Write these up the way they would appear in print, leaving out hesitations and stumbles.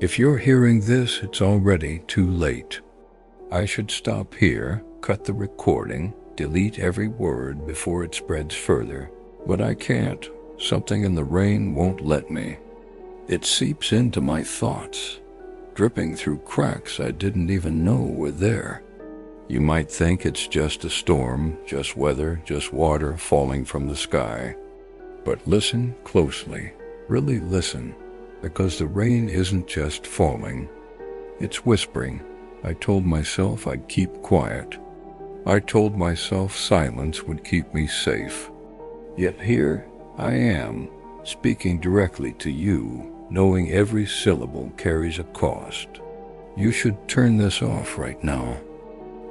If you're hearing this, it's already too late. I should stop here, cut the recording, delete every word before it spreads further, but I can't. Something in the rain won't let me. It seeps into my thoughts, dripping through cracks I didn't even know were there. You might think it's just a storm, just weather, just water falling from the sky. But listen closely, really listen, because the rain isn't just falling. It's whispering. I told myself I'd keep quiet. I told myself silence would keep me safe. Yet here I am, speaking directly to you, knowing every syllable carries a cost. You should turn this off right now.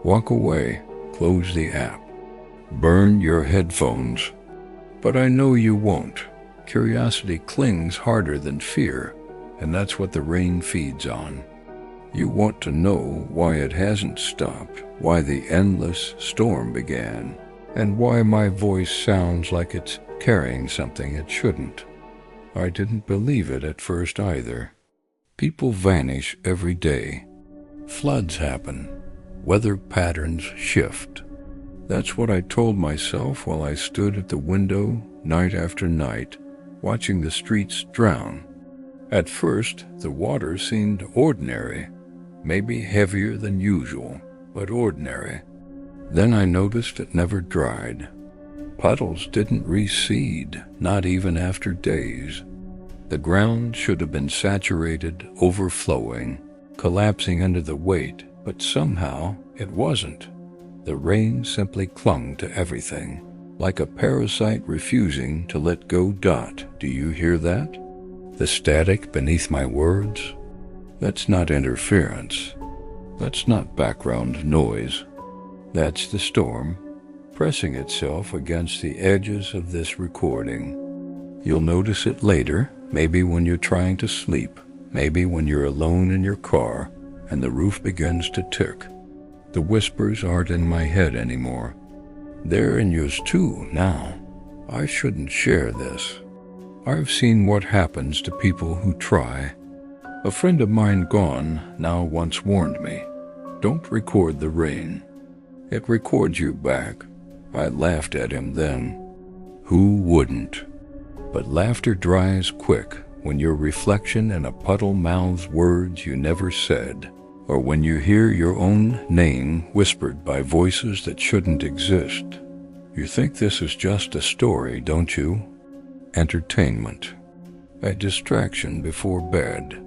Walk away, close the app, burn your headphones. But I know you won't. Curiosity clings harder than fear, and that's what the rain feeds on. You want to know why it hasn't stopped, why the endless storm began, and why my voice sounds like it's carrying something it shouldn't. I didn't believe it at first either. People vanish every day. Floods happen. Weather patterns shift. That's what I told myself while I stood at the window night after night, watching the streets drown. At first, the water seemed ordinary, maybe heavier than usual, but ordinary. Then I noticed it never dried. Puddles didn't recede, not even after days. The ground should have been saturated, overflowing, collapsing under the weight, but somehow it wasn't. The rain simply clung to everything, like a parasite refusing to let go. Do you hear that? The static beneath my words? That's not interference. That's not background noise. That's the storm, pressing itself against the edges of this recording. You'll notice it later, maybe when you're trying to sleep, maybe when you're alone in your car, and the roof begins to tick. The whispers aren't in my head anymore. They're in yours too now. I shouldn't share this. I've seen what happens to people who try. A friend of mine gone now once warned me, don't record the rain. It records you back. I laughed at him then. Who wouldn't? But laughter dries quick when your reflection in a puddle mouths words you never said, or when you hear your own name whispered by voices that shouldn't exist. You think this is just a story, don't you? Entertainment. A distraction before bed.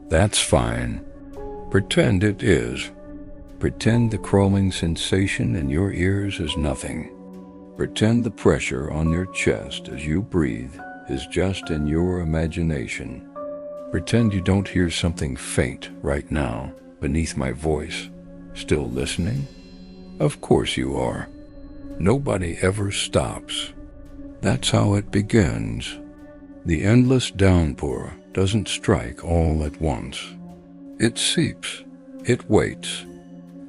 That's fine. Pretend it is. Pretend the crawling sensation in your ears is nothing. Pretend the pressure on your chest as you breathe is just in your imagination. Pretend you don't hear something faint right now beneath my voice. Still listening? Of course you are. Nobody ever stops. That's how it begins. The endless downpour doesn't strike all at once. It seeps. It waits.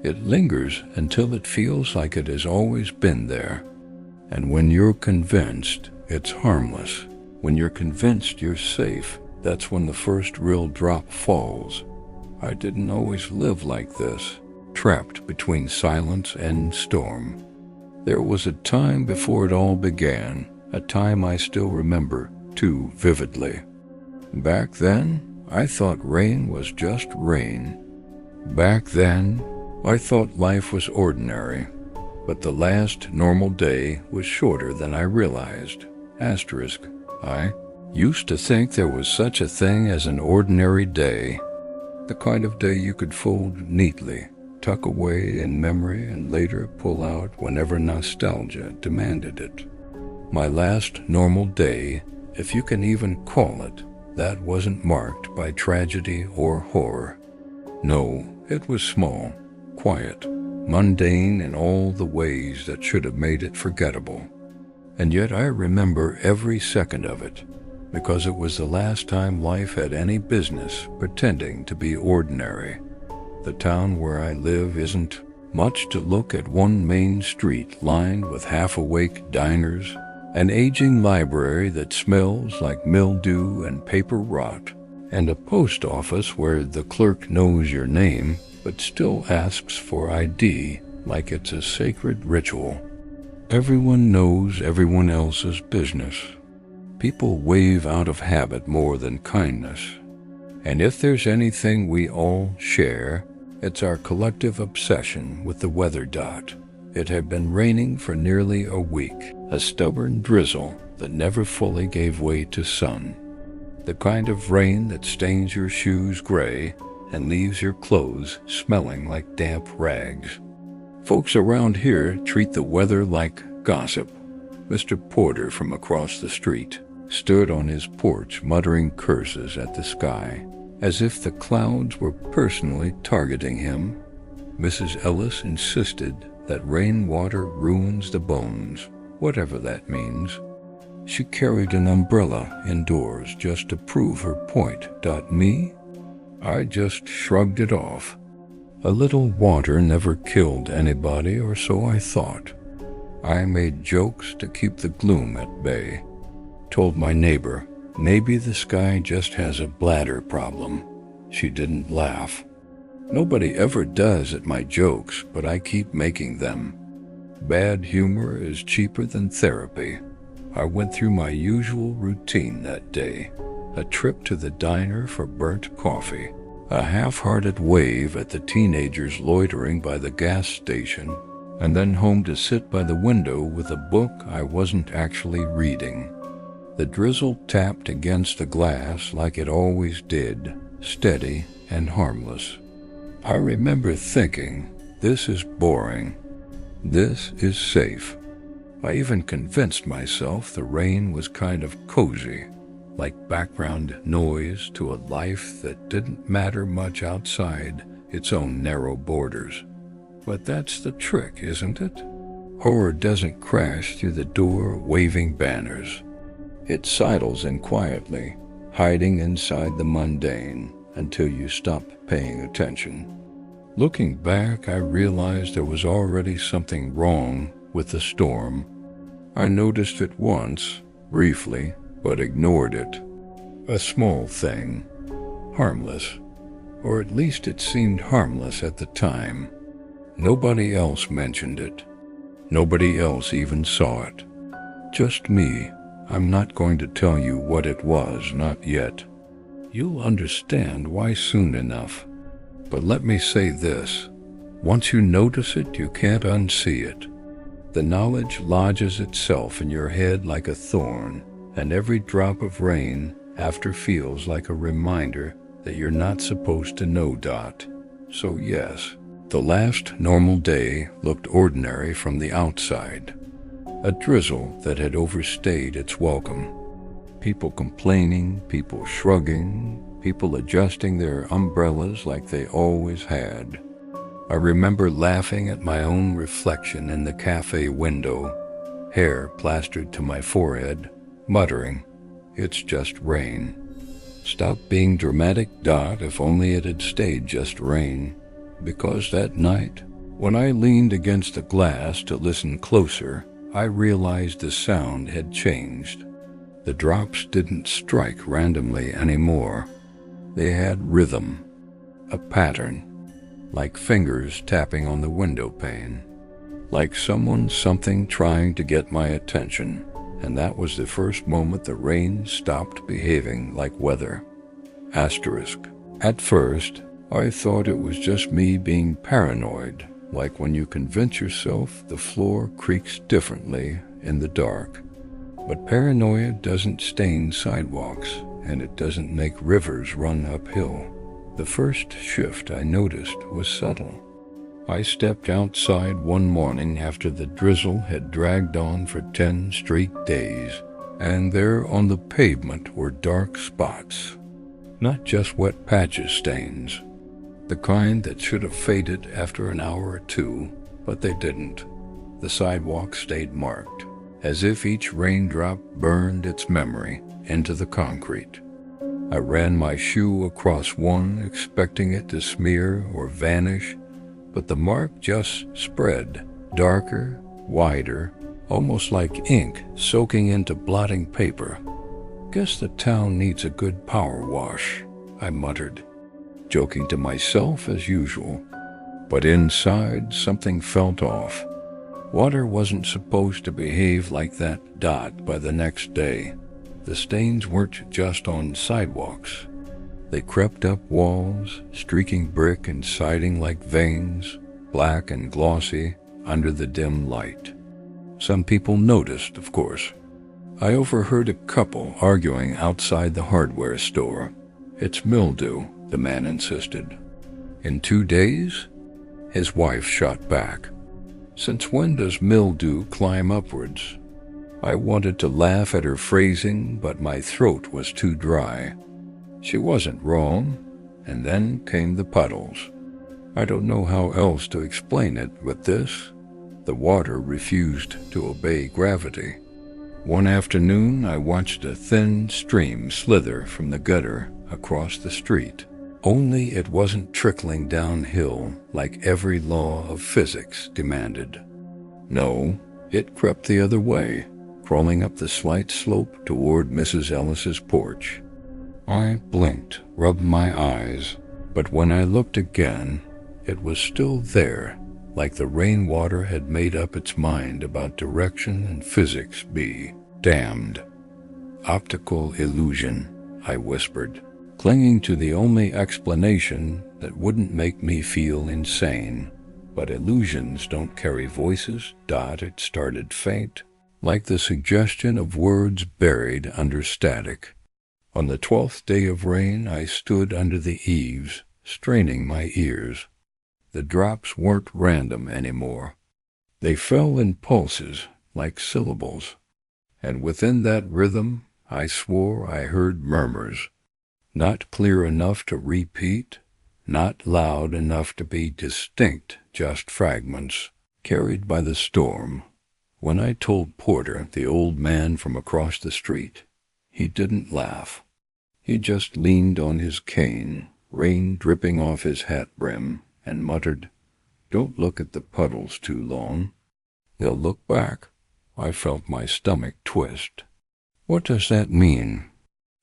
It lingers until it feels like it has always been there. And when you're convinced it's harmless, when you're convinced you're safe, that's when the first real drop falls. I didn't always live like this, trapped between silence and storm. There was a time before it all began, a time I still remember too vividly. Back then, I thought rain was just rain. Back then, I thought life was ordinary, but the last normal day was shorter than I realized. I used to think there was such a thing as an ordinary day, the kind of day you could fold neatly, tuck away in memory, and later pull out whenever nostalgia demanded it. My last normal day, if you can even call it, that wasn't marked by tragedy or horror. No, it was small, quiet, mundane in all the ways that should have made it forgettable. And yet I remember every second of it, because it was the last time life had any business pretending to be ordinary. The town where I live isn't much to look at. One main street lined with half-awake diners, an aging library that smells like mildew and paper rot, and a post office where the clerk knows your name but still asks for ID like it's a sacred ritual. Everyone knows everyone else's business. People wave out of habit more than kindness. And if there's anything we all share, it's our collective obsession with the weather dot. It had been raining for nearly a week, a stubborn drizzle that never fully gave way to sun. The kind of rain that stains your shoes gray and leaves your clothes smelling like damp rags. Folks around here treat the weather like gossip. Mr. Porter from across the street stood on his porch muttering curses at the sky, as if the clouds were personally targeting him. Mrs. Ellis insisted that rainwater ruins the bones, whatever that means. She carried an umbrella indoors just to prove her point. Me? I just shrugged it off. A little water never killed anybody, or so I thought. I made jokes to keep the gloom at bay. Told my neighbor, maybe the sky just has a bladder problem. She didn't laugh. Nobody ever does at my jokes, but I keep making them. Bad humor is cheaper than therapy. I went through my usual routine that day. A trip to the diner for burnt coffee, a half-hearted wave at the teenagers loitering by the gas station, and then home to sit by the window with a book I wasn't actually reading. The drizzle tapped against the glass like it always did, steady and harmless. I remember thinking, this is boring. This is safe. I even convinced myself the rain was kind of cozy, like background noise to a life that didn't matter much outside its own narrow borders. But that's the trick, isn't it? Horror doesn't crash through the door waving banners. It sidles in quietly, hiding inside the mundane until you stop paying attention. Looking back, I realized there was already something wrong with the storm. I noticed it once, briefly, but ignored it. A small thing. Harmless. Or at least it seemed harmless at the time. Nobody else mentioned it. Nobody else even saw it. Just me. I'm not going to tell you what it was, not yet. You'll understand why soon enough. But let me say this. Once you notice it, you can't unsee it. The knowledge lodges itself in your head like a thorn, and every drop of rain after feels like a reminder that you're not supposed to know. So yes, the last normal day looked ordinary from the outside. A drizzle that had overstayed its welcome. People complaining, people shrugging, people adjusting their umbrellas like they always had. I remember laughing at my own reflection in the cafe window, hair plastered to my forehead, muttering, "It's just rain." Stop being dramatic, if only it had stayed just rain. Because that night, when I leaned against the glass to listen closer, I realized the sound had changed. The drops didn't strike randomly anymore. They had rhythm, a pattern, like fingers tapping on the window pane, like something trying to get my attention, and that was the first moment the rain stopped behaving like weather. At first, I thought it was just me being paranoid, like when you convince yourself the floor creaks differently in the dark. But paranoia doesn't stain sidewalks, and it doesn't make rivers run uphill. The first shift I noticed was subtle. I stepped outside one morning after the drizzle had dragged on for 10 straight days, and there on the pavement were dark spots. Not just wet patches stains, the kind that should have faded after an hour or two, but they didn't. The sidewalk stayed marked, as if each raindrop burned its memory into the concrete. I ran my shoe across one, expecting it to smear or vanish, but the mark just spread, darker, wider, almost like ink soaking into blotting paper. Guess the town needs a good power wash. I muttered, joking to myself as usual. But inside, something felt off. Water wasn't supposed to behave like that by the next day. The stains weren't just on sidewalks. They crept up walls, streaking brick and siding like veins, black and glossy under the dim light. Some people noticed, of course. I overheard a couple arguing outside the hardware store. "It's mildew," the man insisted. "In 2 days?" His wife shot back. "Since when does mildew climb upwards?" I wanted to laugh at her phrasing, but my throat was too dry. She wasn't wrong, and then came the puddles. I don't know how else to explain it but this. The water refused to obey gravity. One afternoon, I watched a thin stream slither from the gutter across the street. Only it wasn't trickling downhill like every law of physics demanded. No, it crept the other way, crawling up the slight slope toward Mrs. Ellis's porch. I blinked, rubbed my eyes, but when I looked again, it was still there, like the rainwater had made up its mind about direction and physics be damned. "Optical illusion," I whispered, clinging to the only explanation that wouldn't make me feel insane. "But illusions don't carry voices." It started faint, like the suggestion of words buried under static. On the 12th day of rain, I stood under the eaves, straining my ears. The drops weren't random anymore. They fell in pulses, like syllables. And within that rhythm, I swore I heard murmurs. Not clear enough to repeat, not loud enough to be distinct, just fragments, carried by the storm. When I told Porter, the old man from across the street, he didn't laugh. He just leaned on his cane, rain dripping off his hat brim, and muttered, "Don't look at the puddles too long. They'll look back." I felt my stomach twist. "What does that mean?"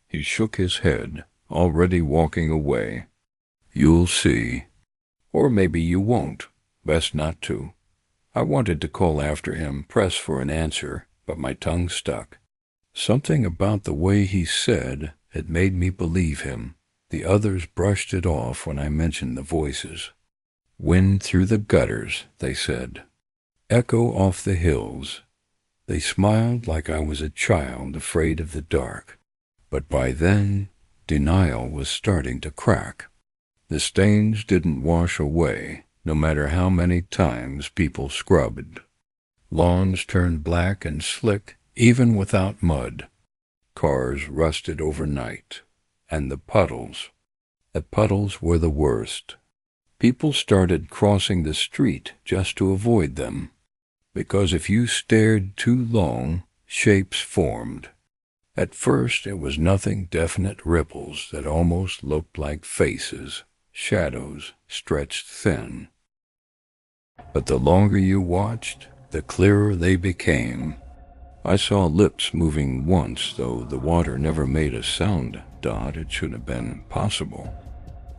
He shook his head, already walking away. "You'll see. Or maybe you won't. Best not to." I wanted to call after him, press for an answer, but my tongue stuck. Something about the way he said it made me believe him. The others brushed it off when I mentioned the voices. "Wind through the gutters," they said. "Echo off the hills." They smiled like I was a child afraid of the dark. But by then, denial was starting to crack. The stains didn't wash away, no matter how many times people scrubbed. Lawns turned black and slick even without mud. Cars rusted overnight. And the puddles were the worst. People started crossing the street just to avoid them, because if you stared too long, shapes formed. At first it was nothing definite, ripples that almost looked like faces, shadows stretched thin. But the longer you watched, the clearer they became. I saw lips moving once, though the water never made a sound. It should have been possible.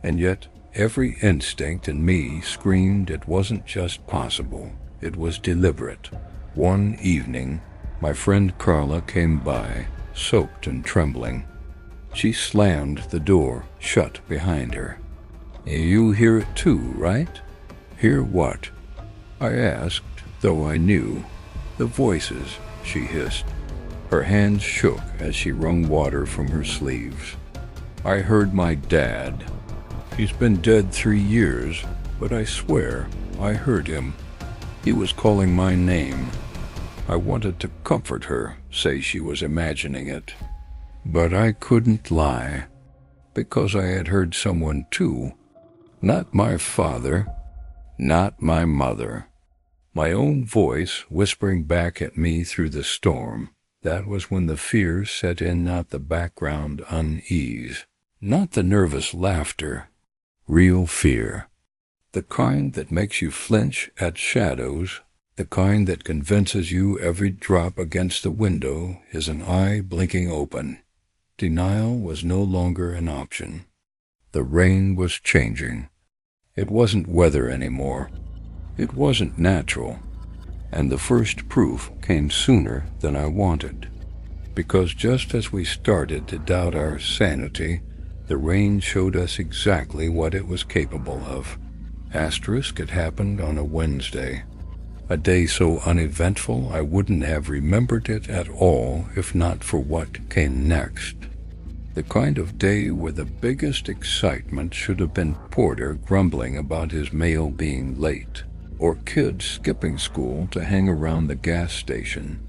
And yet, every instinct in me screamed it wasn't just possible, it was deliberate. One evening, my friend Carla came by, soaked and trembling. She slammed the door shut behind her. "You hear it too, right?" "Hear what?" I asked, though I knew. "The voices," she hissed. Her hands shook as she wrung water from her sleeves. "I heard my dad. He's been dead 3 years, but I swear I heard him. He was calling my name." I wanted to comfort her, say she was imagining it. But I couldn't lie, because I had heard someone too. Not my father, not my mother. My own voice whispering back at me through the storm. That was when the fear set in, not the background unease, not the nervous laughter. Real fear. The kind that makes you flinch at shadows, the kind that convinces you every drop against the window is an eye blinking open. Denial was no longer an option. The rain was changing. It wasn't weather anymore. It wasn't natural. And the first proof came sooner than I wanted. Because just as we started to doubt our sanity, the rain showed us exactly what it was capable of. Asterisk, it happened on a Wednesday. A day so uneventful I wouldn't have remembered it at all if not for what came next. The kind of day where the biggest excitement should have been Porter grumbling about his mail being late, or kids skipping school to hang around the gas station.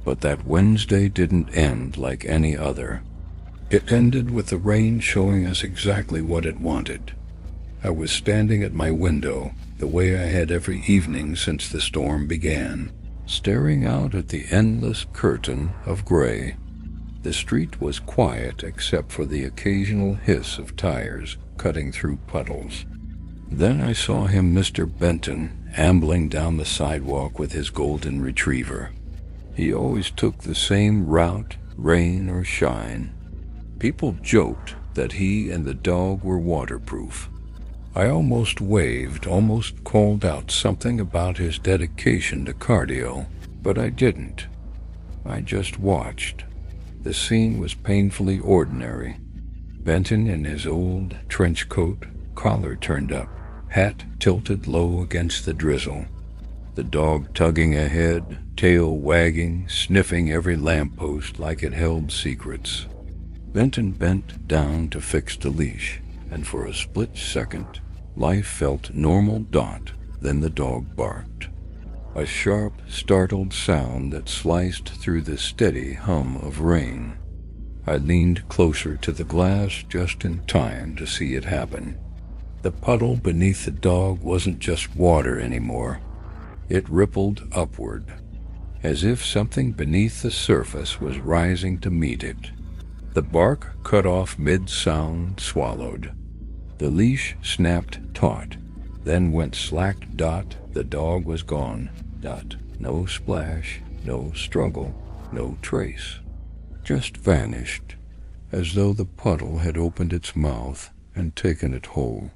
But that Wednesday didn't end like any other. It ended with the rain showing us exactly what it wanted. I was standing at my window, the way I had every evening since the storm began, staring out at the endless curtain of gray. The street was quiet except for the occasional hiss of tires cutting through puddles. Then I saw him, Mr. Benton, ambling down the sidewalk with his golden retriever. He always took the same route, rain or shine. People joked that he and the dog were waterproof. I almost waved, almost called out something about his dedication to cardio, but I didn't. I just watched. The scene was painfully ordinary. Benton in his old trench coat, collar turned up, hat tilted low against the drizzle. The dog tugging ahead, tail wagging, sniffing every lamppost like it held secrets. Benton bent down to fix the leash, and for a split second, life felt normal. Then the dog barked. A sharp, startled sound that sliced through the steady hum of rain. I leaned closer to the glass just in time to see it happen. The puddle beneath the dog wasn't just water anymore. It rippled upward, as if something beneath the surface was rising to meet it. The bark cut off mid-sound, swallowed. The leash snapped taut, then went slack. The dog was gone. No splash, no struggle, no trace. Just vanished, as though the puddle had opened its mouth and taken it whole.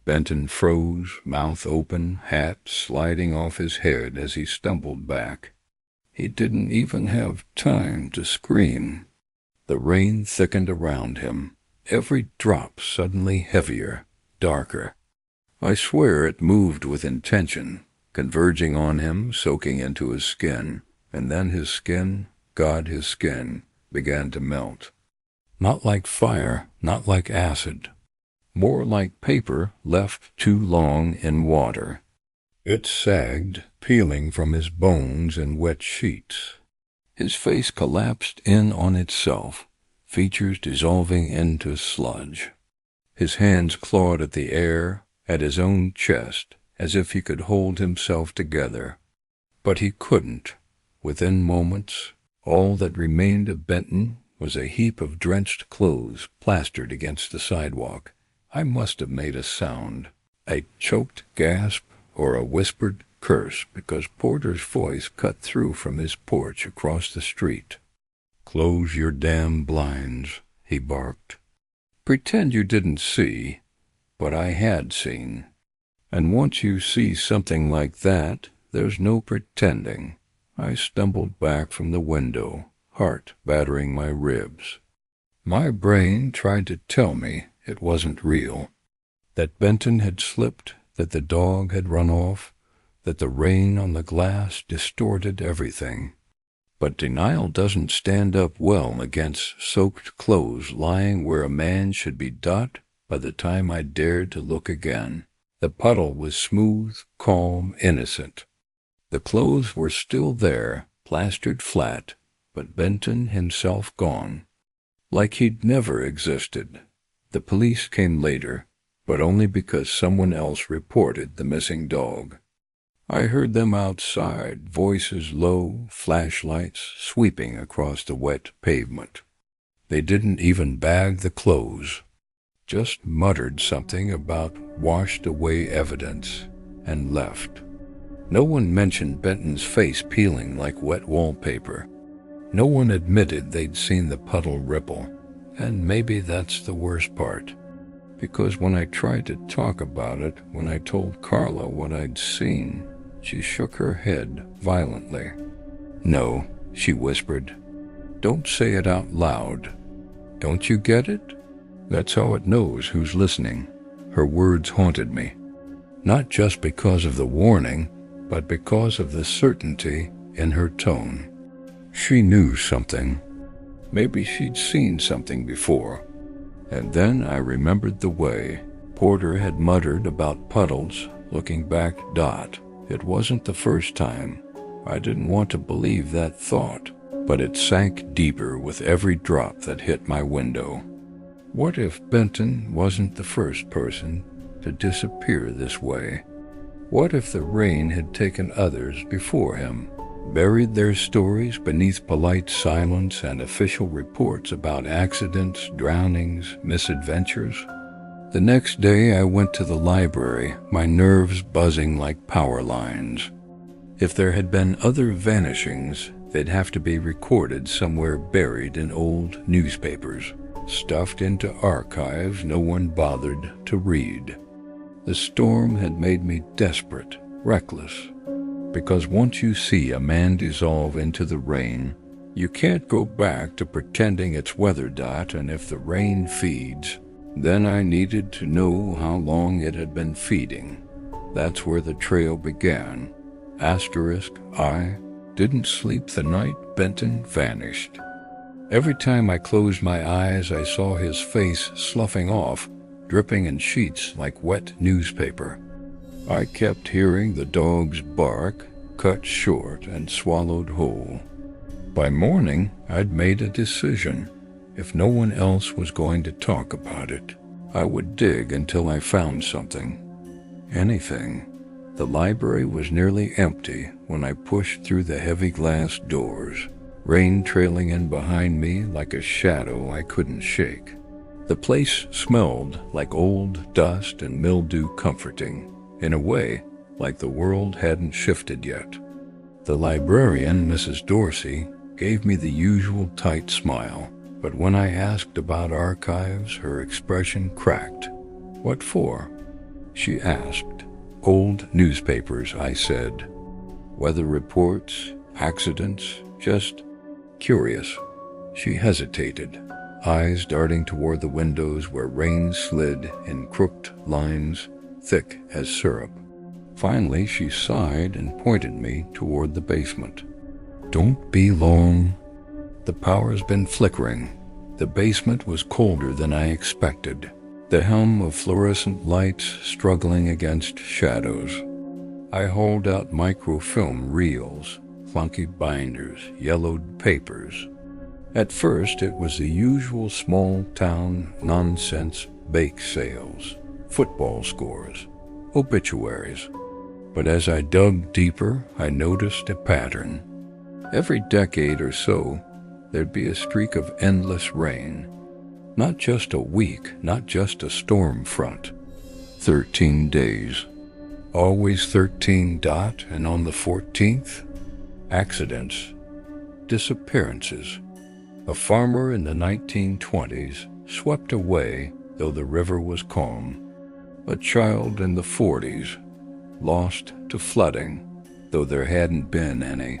Benton froze, mouth open, hat sliding off his head as he stumbled back. He didn't even have time to scream. The rain thickened around him, every drop suddenly heavier, darker. I swear it moved with intention, converging on him, soaking into his skin, and then his skin, his skin, began to melt. Not like fire, not like acid. More like paper left too long in water. It sagged, peeling from his bones in wet sheets. His face collapsed in on itself, features dissolving into sludge. His hands clawed at the air, at his own chest, as if he could hold himself together. But he couldn't. Within moments, all that remained of Benton was a heap of drenched clothes plastered against the sidewalk. I must have made a sound, a choked gasp or a whispered curse, because Porter's voice cut through from his porch across the street. "Close your damn blinds," he barked. "Pretend you didn't see." But I had seen. And once you see something like that, there's no pretending. I stumbled back from the window, heart battering my ribs. My brain tried to tell me it wasn't real, that Benton had slipped, that the dog had run off, that the rain on the glass distorted everything. But denial doesn't stand up well against soaked clothes lying where a man should be. By the time I dared to look again, the puddle was smooth, calm, innocent. The clothes were still there, plastered flat, but Benton himself gone, like he'd never existed. The police came later, but only because someone else reported the missing dog. I heard them outside, voices low, flashlights sweeping across the wet pavement. They didn't even bag the clothes, just muttered something about washed away evidence and left. No one mentioned Benton's face peeling like wet wallpaper. No one admitted they'd seen the puddle ripple, and maybe that's the worst part. because when I tried to talk about it, when I told Carla what I'd seen, she shook her head violently. "No," she whispered. "Don't say it out loud. Don't you get it? That's how it knows who's listening." Her words haunted me, not just because of the warning, but because of the certainty in her tone. She knew something. Maybe she'd seen something before. And then I remembered the way Porter had muttered about puddles. Looking back, it wasn't the first time. I didn't want to believe that thought, but it sank deeper with every drop that hit my window. What if Benton wasn't the first person to disappear this way? What if the rain had taken others before him, buried their stories beneath polite silence and official reports about accidents, drownings, misadventures? The next day I went to the library, my nerves buzzing like power lines. If there had been other vanishings, they'd have to be recorded somewhere buried in old newspapers, stuffed into archives no one bothered to read. The storm had made me desperate, reckless, because once you see a man dissolve into the rain, you can't go back to pretending it's weather. And if the rain feeds, then I needed to know how long it had been feeding. That's where the trail began. I didn't sleep the night Benton vanished. Every time I closed my eyes, I saw his face sloughing off, dripping in sheets like wet newspaper. I kept hearing the dog's bark, cut short and swallowed whole. By morning, I'd made a decision. If no one else was going to talk about it, I would dig until I found something. Anything. The library was nearly empty when I pushed through the heavy glass doors, rain trailing in behind me like a shadow I couldn't shake. The place smelled like old dust and mildew, comforting, in a way like the world hadn't shifted yet. The librarian, Mrs. Dorsey, gave me the usual tight smile, but when I asked about archives, her expression cracked. "What for?" she asked. "Old newspapers," I said. "Weather reports, accidents, just curious." She hesitated, eyes darting toward the windows where rain slid in crooked lines, thick as syrup. Finally, she sighed and pointed me toward the basement. "Don't be long. The power's been flickering." The basement was colder than I expected, the hum of fluorescent lights struggling against shadows. I hauled out microfilm reels, clunky binders, yellowed papers. At first, it was the usual small-town nonsense: bake sales, football scores, obituaries. But as I dug deeper, I noticed a pattern. Every decade or so, there'd be a streak of endless rain. Not just a week, not just a storm front. 13 days. Always 13. And on the 14th, accidents, disappearances. A farmer in the 1920s swept away, though the river was calm. A child in the 40s lost to flooding, though there hadn't been any.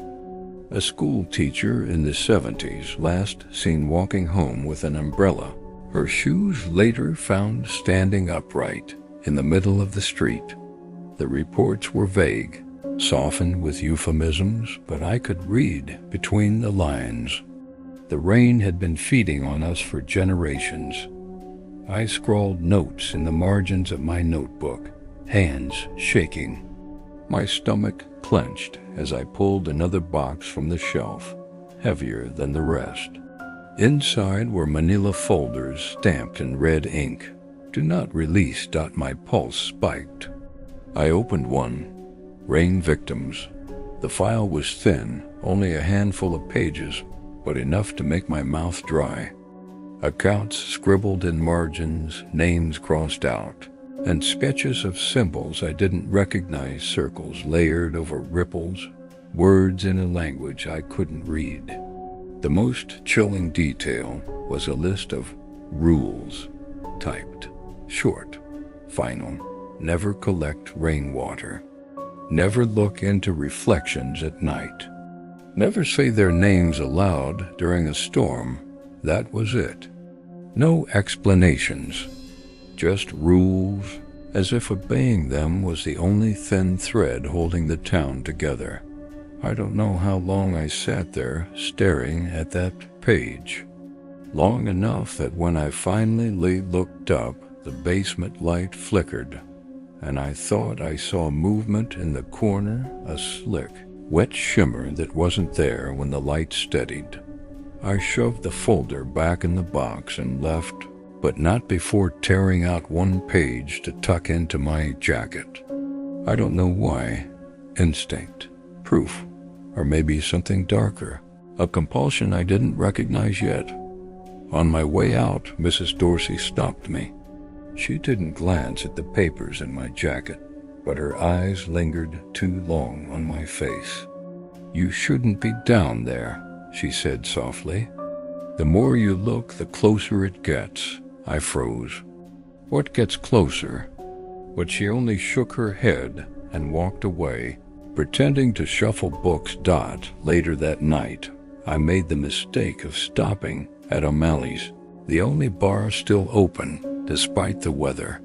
A school teacher in the 70s last seen walking home with an umbrella, her shoes later found standing upright in the middle of the street. The reports were vague, softened with euphemisms, but I could read between the lines. The rain had been feeding on us for generations. I scrawled notes in the margins of my notebook, hands shaking. My stomach clenched as I pulled another box from the shelf, heavier than the rest. Inside were manila folders stamped in red ink. "Do not release." My pulse spiked. I opened one. Rain victims. The file was thin, only a handful of pages, but enough to make my mouth dry. Accounts scribbled in margins, names crossed out, and sketches of symbols I didn't recognize, circles layered over ripples, words in a language I couldn't read. The most chilling detail was a list of rules, typed, Short, final. Never collect rainwater. Never look into reflections at night. Never say their names aloud during a storm. That was it. No explanations. Just rules, as if obeying them was the only thin thread holding the town together. I don't know how long I sat there staring at that page. Long enough that when I finally looked up, the basement light flickered, and I thought I saw movement in the corner, a slick, wet shimmer that wasn't there when the light steadied. I shoved the folder back in the box and left, but not before tearing out one page to tuck into my jacket. I don't know why. Instinct, proof, or maybe something darker, a compulsion I didn't recognize yet. On my way out, Mrs. Dorsey stopped me. She didn't glance at the papers in my jacket, but her eyes lingered too long on my face. "You shouldn't be down there," she said softly. "The more you look, the closer it gets." I froze. What gets closer? But she only shook her head and walked away, pretending to shuffle books. Later that night, I made the mistake of stopping at O'Malley's, the only bar still open despite the weather.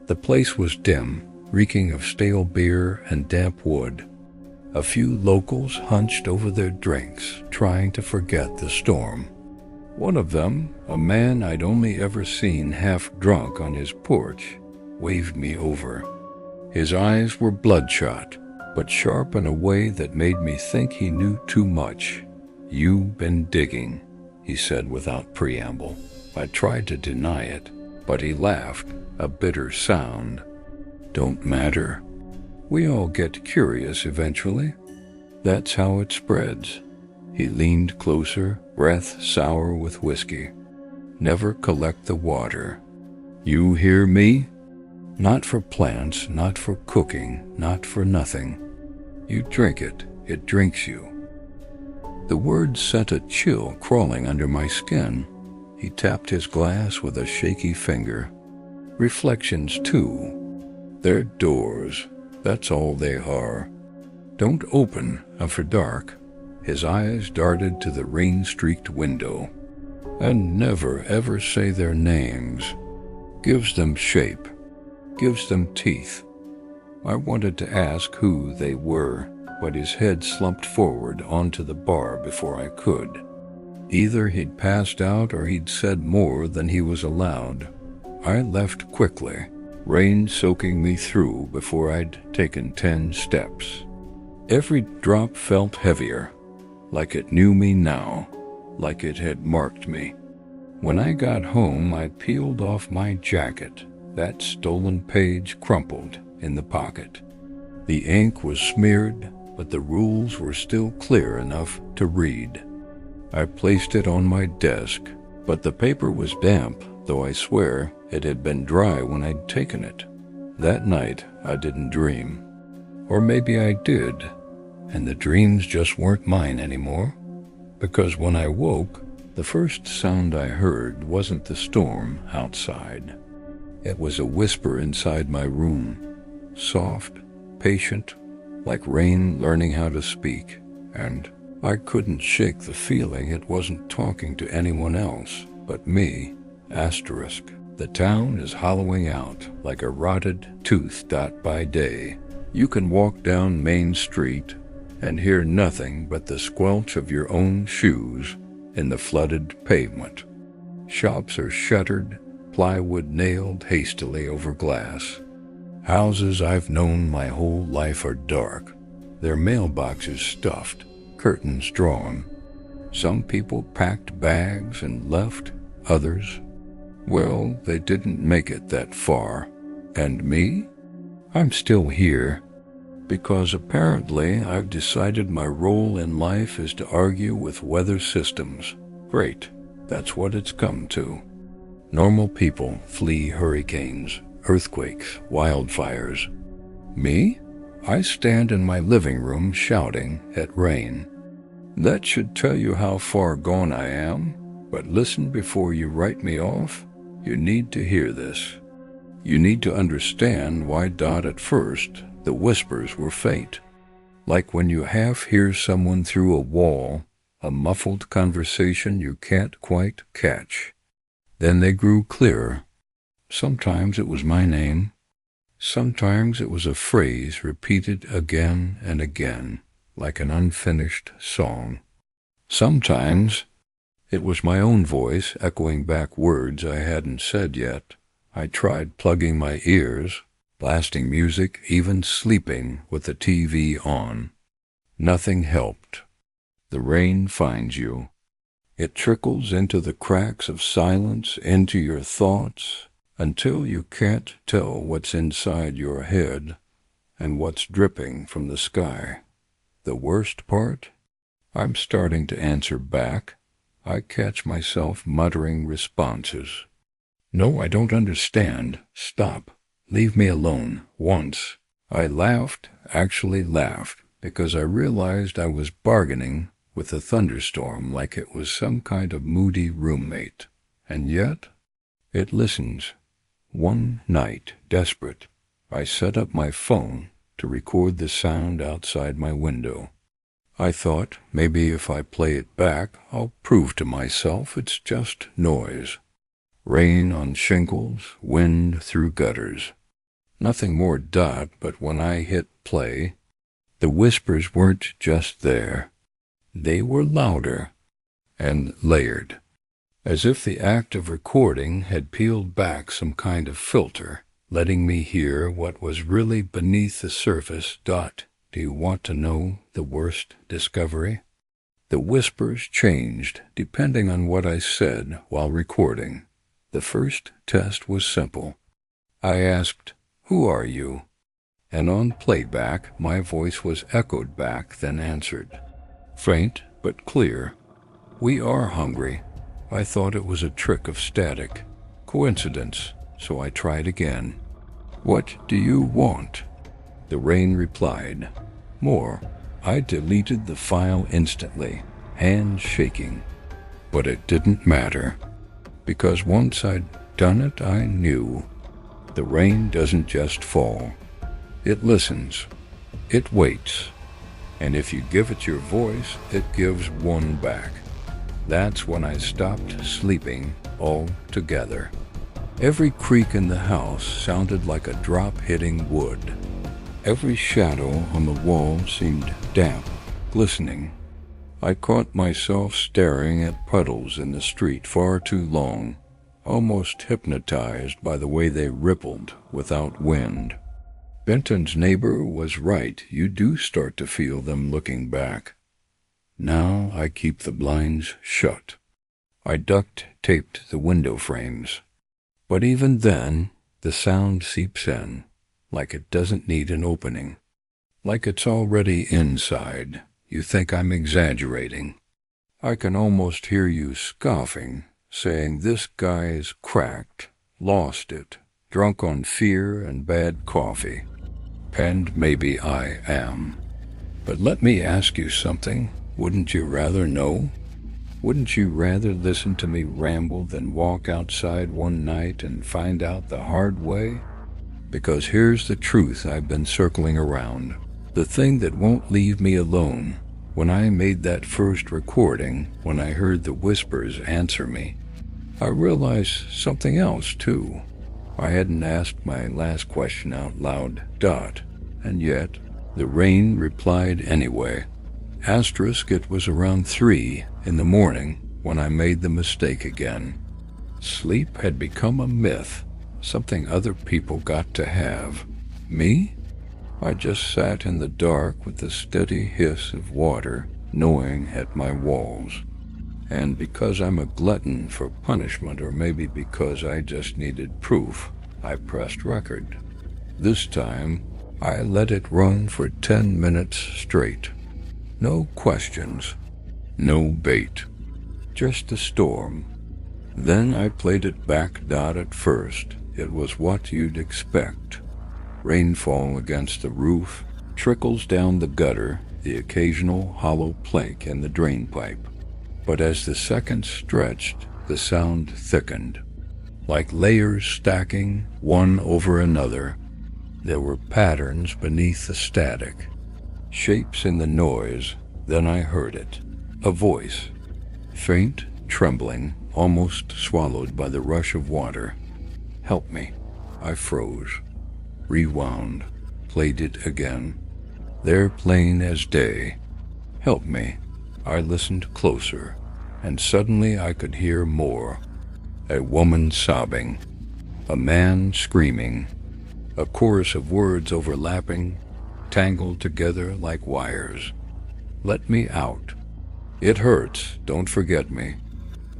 The place was dim, reeking of stale beer and damp wood. A few locals hunched over their drinks, trying to forget the storm. One of them, a man I'd only ever seen half drunk on his porch, waved me over. His eyes were bloodshot, but sharp in a way that made me think he knew too much. "You've been digging," he said without preamble. I tried to deny it, but he laughed, a bitter sound. "Don't matter. We all get curious eventually. That's how it spreads." He leaned closer, breath sour with whiskey. "Never collect the water. You hear me? Not for plants, not for cooking, not for nothing. You drink it, it drinks you." The words sent a chill crawling under my skin. He tapped his glass with a shaky finger. "Reflections, too. They're doors. That's all they are. Don't open after dark." His eyes darted to the rain-streaked window. "And never ever say their names. Gives them shape. Gives them teeth." I wanted to ask who they were, but his head slumped forward onto the bar before I could. Either he'd passed out or he'd said more than he was allowed. I left quickly, rain soaking me through before I'd taken 10 steps. Every drop felt heavier, like it knew me now, like it had marked me. When I got home, I peeled off my jacket. That stolen page crumpled in the pocket. The ink was smeared, but the rules were still clear enough to read. I placed it on my desk, but the paper was damp, though I swear it had been dry when I'd taken it. That night, I didn't dream. Or maybe I did, and the dreams just weren't mine anymore. Because when I woke, the first sound I heard wasn't the storm outside. It was a whisper inside my room, soft, patient, like rain learning how to speak, and I couldn't shake the feeling it wasn't talking to anyone else but me. Asterisk. The town is hollowing out like a rotted tooth. By day, you can walk down Main Street and hear nothing but the squelch of your own shoes in the flooded pavement. Shops are shuttered, plywood nailed hastily over glass. Houses I've known my whole life are dark, their mailboxes stuffed, curtains drawn. Some people packed bags and left, others, well, they didn't make it that far. And me? I'm still here, because apparently I've decided my role in life is to argue with weather systems. Great, that's what it's come to. Normal people flee hurricanes, earthquakes, wildfires. Me? I stand in my living room shouting at rain. That should tell you how far gone I am, but listen before you write me off. You need to hear this. You need to understand why at first the whispers were faint. Like when you half hear someone through a wall, a muffled conversation you can't quite catch. Then they grew clearer. Sometimes it was my name. Sometimes it was a phrase repeated again and again, like an unfinished song. Sometimes it was my own voice echoing back words I hadn't said yet. I tried plugging my ears, blasting music, even sleeping with the TV on. Nothing helped. The rain finds you. It trickles into the cracks of silence, into your thoughts, until you can't tell what's inside your head and what's dripping from the sky. The worst part? I'm starting to answer back. I catch myself muttering responses. No, I don't understand. Stop. Leave me alone. Once. I laughed, actually laughed, because I realized I was bargaining with a thunderstorm like it was some kind of moody roommate. And yet, it listens. One night, desperate, I set up my phone to record the sound outside my window. I thought maybe if I play it back, I'll prove to myself it's just noise. Rain on shingles, wind through gutters. Nothing more but when I hit play, the whispers weren't just there. They were louder and layered, as if the act of recording had peeled back some kind of filter, letting me hear what was really beneath the surface. Do you want to know the worst discovery? The whispers changed depending on what I said while recording. The first test was simple. I asked, "Who are you?" And on playback, my voice was echoed back, then answered. Faint but clear. "We are hungry." I thought it was a trick of static. Coincidence, so I tried again. "What do you want?" The rain replied. More. I deleted the file instantly, hands shaking. But it didn't matter, because once I'd done it, I knew. The rain doesn't just fall. It listens. It waits. And if you give it your voice, it gives one back. That's when I stopped sleeping altogether. Every creak in the house sounded like a drop hitting wood. Every shadow on the wall seemed damp, glistening. I caught myself staring at puddles in the street far too long, almost hypnotized by the way they rippled without wind. Benton's neighbor was right. You do start to feel them looking back. Now I keep the blinds shut. I duct-taped the window frames. But even then, the sound seeps in, like it doesn't need an opening. Like it's already inside. You think I'm exaggerating. I can almost hear you scoffing, saying this guy's cracked, lost it, drunk on fear and bad coffee. And maybe I am. But let me ask you something. Wouldn't you rather know? Wouldn't you rather listen to me ramble than walk outside one night and find out the hard way? Because here's the truth I've been circling around. The thing that won't leave me alone. When I made that first recording, when I heard the whispers answer me, I realized something else too. I hadn't asked my last question out loud. And yet, the rain replied anyway. Asterisk, it was around 3 in the morning when I made the mistake again. Sleep had become a myth, something other people got to have. Me? I just sat in the dark with the steady hiss of water gnawing at my walls. And because I'm a glutton for punishment, or maybe because I just needed proof, I pressed record. This time, I let it run for 10 minutes straight. No questions, no bait, just a storm. Then I played it back. At first, it was what you'd expect. Rainfall against the roof, trickles down the gutter, the occasional hollow plank in the drain pipe. But as the seconds stretched, the sound thickened. like layers stacking one over another. There were patterns beneath the static, shapes in the noise. Then I heard it, a voice, faint, trembling, almost swallowed by the rush of water. Help me. I froze, rewound, played it again. There, plain as day. Help me. I listened closer, and suddenly I could hear more. A woman sobbing, a man screaming, a chorus of words overlapping, tangled together like wires. Let me out. It hurts. Don't forget me.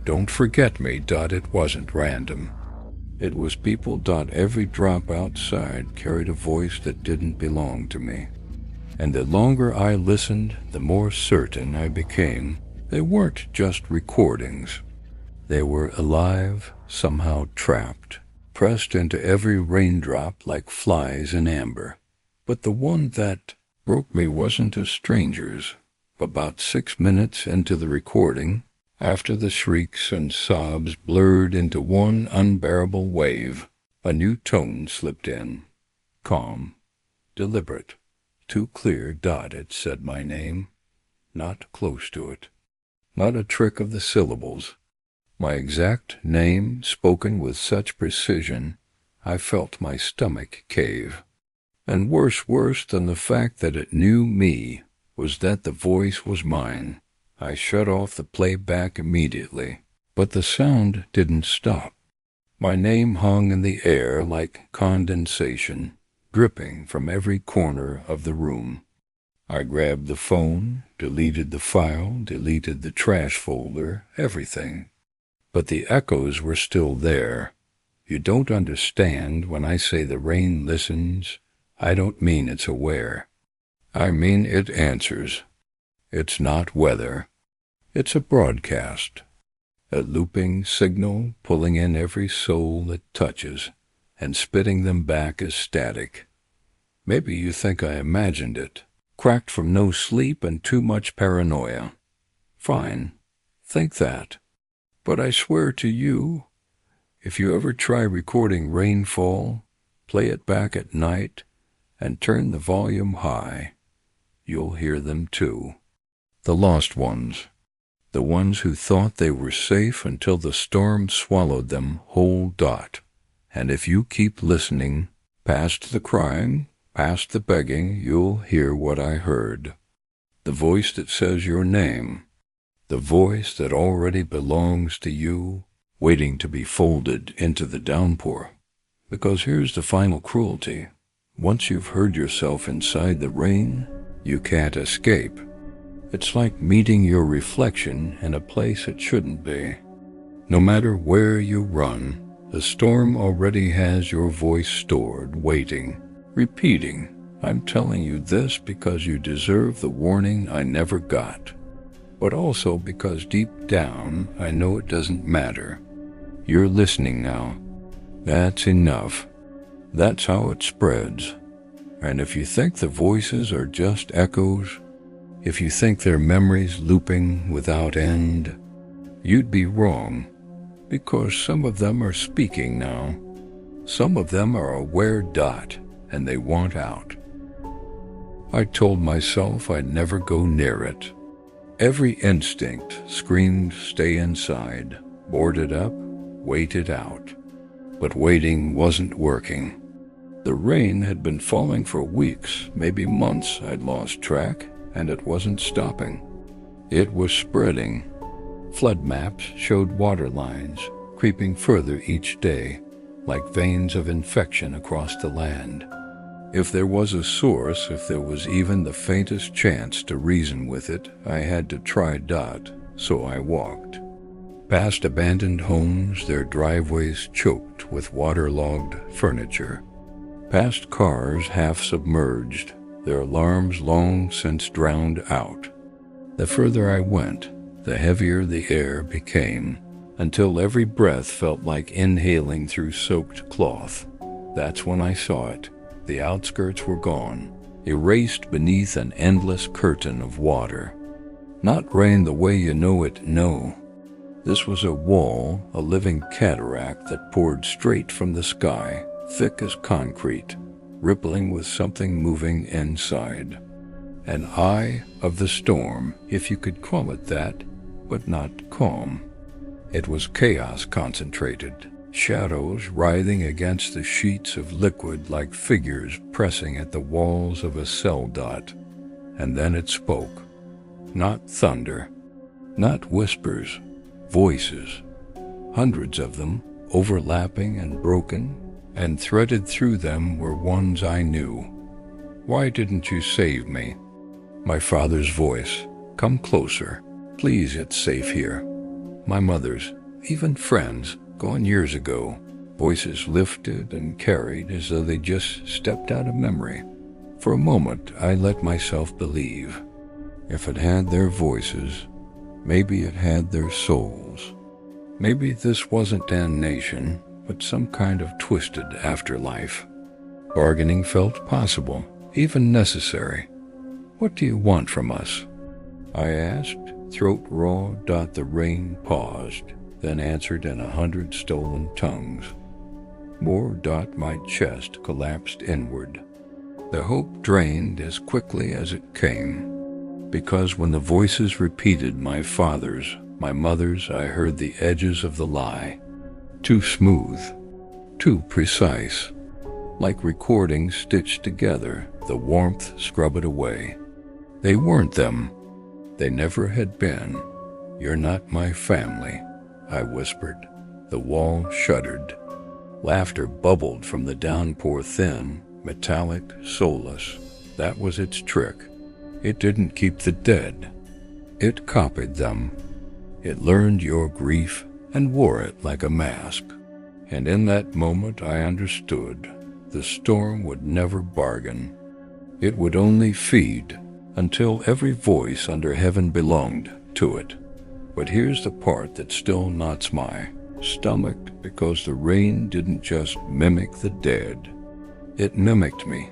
Don't forget me. It wasn't random. It was people. Every drop outside carried a voice that didn't belong to me. And the longer I listened, the more certain I became. They weren't just recordings. They were alive, somehow trapped, pressed into every raindrop like flies in amber. But the one that broke me wasn't a stranger's. About 6 minutes into the recording, after the shrieks and sobs blurred into one unbearable wave, a new tone slipped in. Calm, deliberate, too clear. It said my name, not close to it, not a trick of the syllables. My exact name, spoken with such precision, I felt my stomach cave. And worse than the fact that it knew me, was that the voice was mine. I shut off the playback immediately, but the sound didn't stop. My name hung in the air like condensation, dripping from every corner of the room. I grabbed the phone, deleted the file, deleted the trash folder, everything. But the echoes were still there. You don't understand when I say the rain listens. I don't mean it's aware. I mean it answers. It's not weather. It's a broadcast, a looping signal pulling in every soul it touches and spitting them back as static. Maybe you think I imagined it, cracked from no sleep and too much paranoia. Fine, think that. But I swear to you, if you ever try recording rainfall, play it back at night, and turn the volume high, you'll hear them too. The lost ones. The ones who thought they were safe until the storm swallowed them whole. And if you keep listening, past the crying, past the begging, you'll hear what I heard. The voice that says your name. The voice that already belongs to you, waiting to be folded into the downpour. Because here's the final cruelty. Once you've heard yourself inside the rain, you can't escape. It's like meeting your reflection in a place it shouldn't be. No matter where you run, the storm already has your voice stored, waiting, repeating, I'm telling you this because you deserve the warning I never got. But also because deep down, I know it doesn't matter. You're listening now. That's enough. That's how it spreads. And if you think the voices are just echoes, if you think they're memories looping without end, you'd be wrong, because some of them are speaking now. Some of them are aware. And they want out. I told myself I'd never go near it. Every instinct screamed stay inside, board it up, wait it out. But waiting wasn't working. The rain had been falling for weeks, maybe months. I'd lost track, and it wasn't stopping. It was spreading. Flood maps showed water lines, creeping further each day, like veins of infection across the land. If there was a source, if there was even the faintest chance to reason with it, I had to try. So I walked. Past abandoned homes, their driveways choked with waterlogged furniture. Past cars half submerged, their alarms long since drowned out. The further I went, the heavier the air became, until every breath felt like inhaling through soaked cloth. That's when I saw it. The outskirts were gone, erased beneath an endless curtain of water. Not rain the way you know it, no. This was a wall, a living cataract that poured straight from the sky, thick as concrete, rippling with something moving inside. An eye of the storm, if you could call it that, but not calm. It was chaos concentrated, shadows writhing against the sheets of liquid like figures pressing at the walls of a cell dot. And then it spoke. Not thunder, not whispers, voices. Hundreds of them, overlapping and broken, and threaded through them were ones I knew. "Why didn't you save me?" My father's voice. "Come closer. Please, it's safe here." My mother's, even friends, gone years ago. Voices lifted and carried as though they just stepped out of memory. For a moment, I let myself believe. If it had their voices, maybe it had their souls. Maybe this wasn't damnation, but some kind of twisted afterlife. Bargaining felt possible, even necessary. "What do you want from us?" I asked, throat raw. The rain paused, then answered in 100 stolen tongues. More. My chest collapsed inward. The hope drained as quickly as it came. Because when the voices repeated my father's, my mother's, I heard the edges of the lie. Too smooth, too precise. Like recordings stitched together, the warmth scrubbed it away. They weren't them. They never had been. "You're not my family," I whispered. The wall shuddered. Laughter bubbled from the downpour, thin, metallic, soulless. That was its trick. It didn't keep the dead. It copied them. It learned your grief and wore it like a mask. And in that moment I understood. The storm would never bargain. It would only feed, until every voice under heaven belonged to it. But here's the part that still knots my stomach, because the rain didn't just mimic the dead. It mimicked me.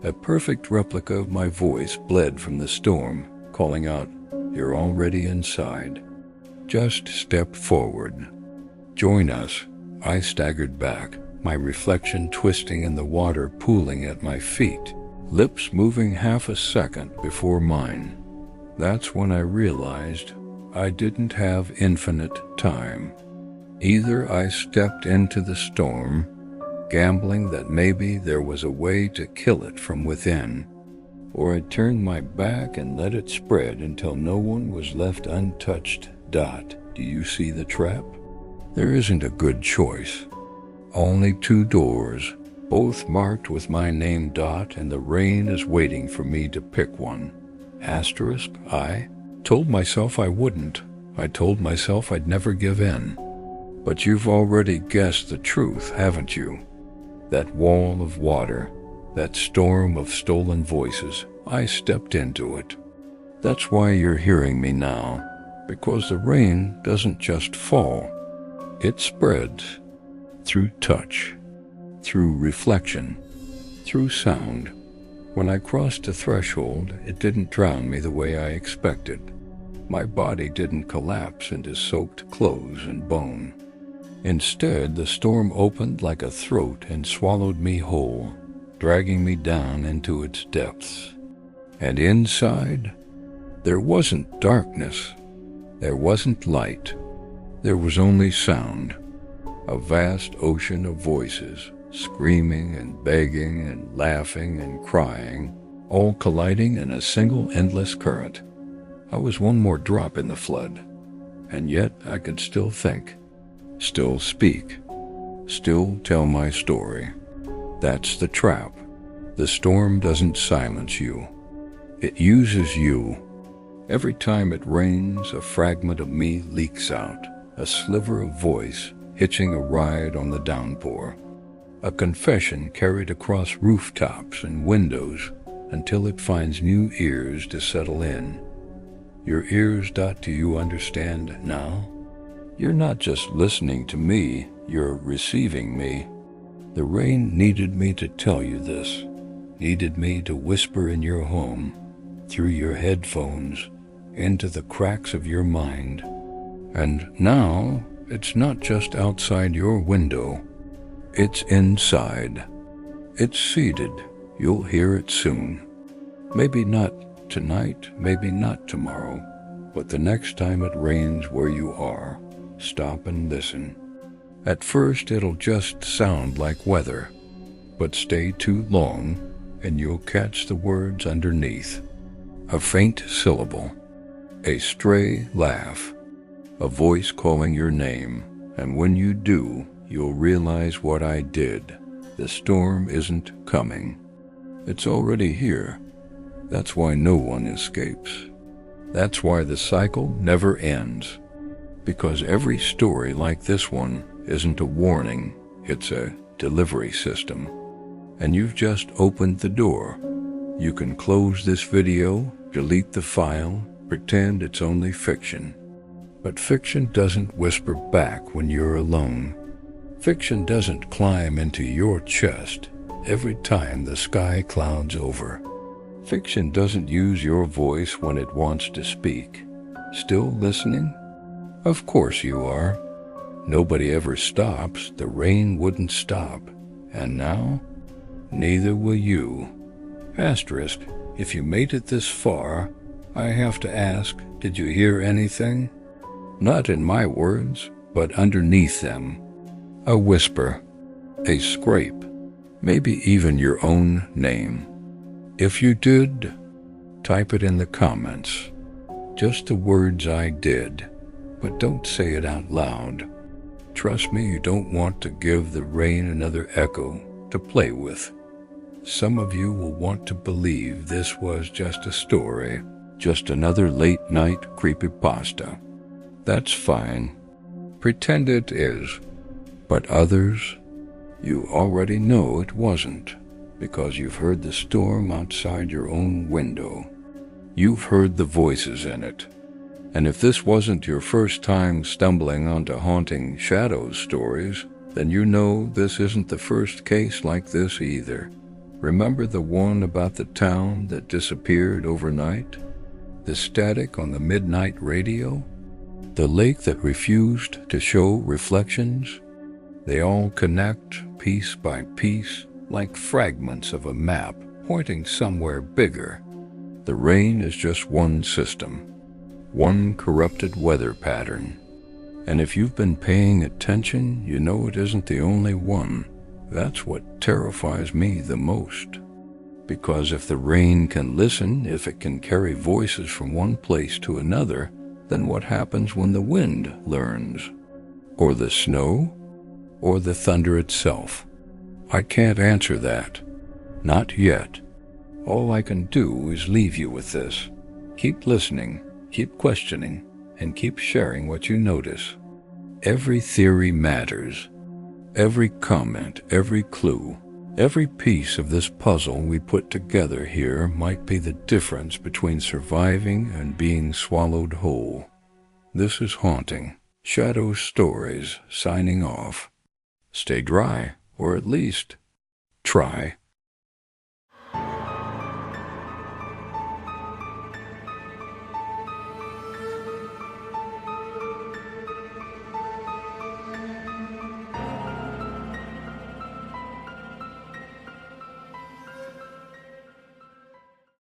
A perfect replica of my voice bled from the storm, calling out, "You're already inside. Just step forward. Join us." I staggered back, my reflection twisting in the water pooling at my feet, lips moving half a second before mine. That's when I realized I didn't have infinite time. Either I stepped into the storm, gambling that maybe there was a way to kill it from within, or I turned my back and let it spread until no one was left untouched. Do you see the trap? There isn't a good choice. Only 2 doors, both marked with my name. And the rain is waiting for me to pick one. Asterisk. I told myself I wouldn't. I told myself I'd never give in. But you've already guessed the truth, haven't you? That wall of water, that storm of stolen voices, I stepped into it. That's why you're hearing me now, because the rain doesn't just fall. It spreads through touch, through reflection, through sound. When I crossed the threshold, it didn't drown me the way I expected. My body didn't collapse into soaked clothes and bone. Instead, the storm opened like a throat and swallowed me whole, dragging me down into its depths. And inside, there wasn't darkness. There wasn't light. There was only sound. A vast ocean of voices, screaming and begging and laughing and crying, all colliding in a single endless current. I was one more drop in the flood, and yet I could still think, still speak, still tell my story. That's the trap. The storm doesn't silence you. It uses you. Every time it rains, a fragment of me leaks out, a sliver of voice hitching a ride on the downpour, a confession carried across rooftops and windows until it finds new ears to settle in. Your ears. Do you understand now? You're not just listening to me, you're receiving me. The rain needed me to tell you this, needed me to whisper in your home, through your headphones, into the cracks of your mind. And now, it's not just outside your window. It's inside. It's seated. You'll hear it soon. Maybe not tonight, maybe not tomorrow, but the next time it rains where you are, stop and listen. At first, it'll just sound like weather, but stay too long and you'll catch the words underneath. A faint syllable, a stray laugh, a voice calling your name, and when you do, you'll realize what I did. The storm isn't coming. It's already here. That's why no one escapes. That's why the cycle never ends. Because every story like this one isn't a warning, it's a delivery system. And you've just opened the door. You can close this video, delete the file, pretend it's only fiction. But fiction doesn't whisper back when you're alone. Fiction doesn't climb into your chest every time the sky clouds over. Fiction doesn't use your voice when it wants to speak. Still listening? Of course you are. Nobody ever stops. The rain wouldn't stop. And now, neither will you. Asterisk, if you made it this far, I have to ask, did you hear anything? Not in my words, but underneath them. A whisper, a scrape, maybe even your own name. If you did, type it in the comments. Just the words I did, but don't say it out loud. Trust me, you don't want to give the rain another echo to play with. Some of you will want to believe this was just a story, just another late-night creepypasta. That's fine. Pretend it is. But others, you already know it wasn't, because you've heard the storm outside your own window. You've heard the voices in it. And if this wasn't your first time stumbling onto haunting shadows stories, then you know this isn't the first case like this either. Remember the one about the town that disappeared overnight? The static on the midnight radio? The lake that refused to show reflections? They all connect piece by piece like fragments of a map pointing somewhere bigger. The rain is just one system, one corrupted weather pattern. And if you've been paying attention, you know it isn't the only one. That's what terrifies me the most. Because if the rain can listen, if it can carry voices from one place to another, then what happens when the wind learns? Or the snow? Or the thunder itself? I can't answer that. Not yet. All I can do is leave you with this. Keep listening, keep questioning, and keep sharing what you notice. Every theory matters. Every comment, every clue, every piece of this puzzle we put together here might be the difference between surviving and being swallowed whole. This is Haunting Shadow Stories signing off. Stay dry, or at least try.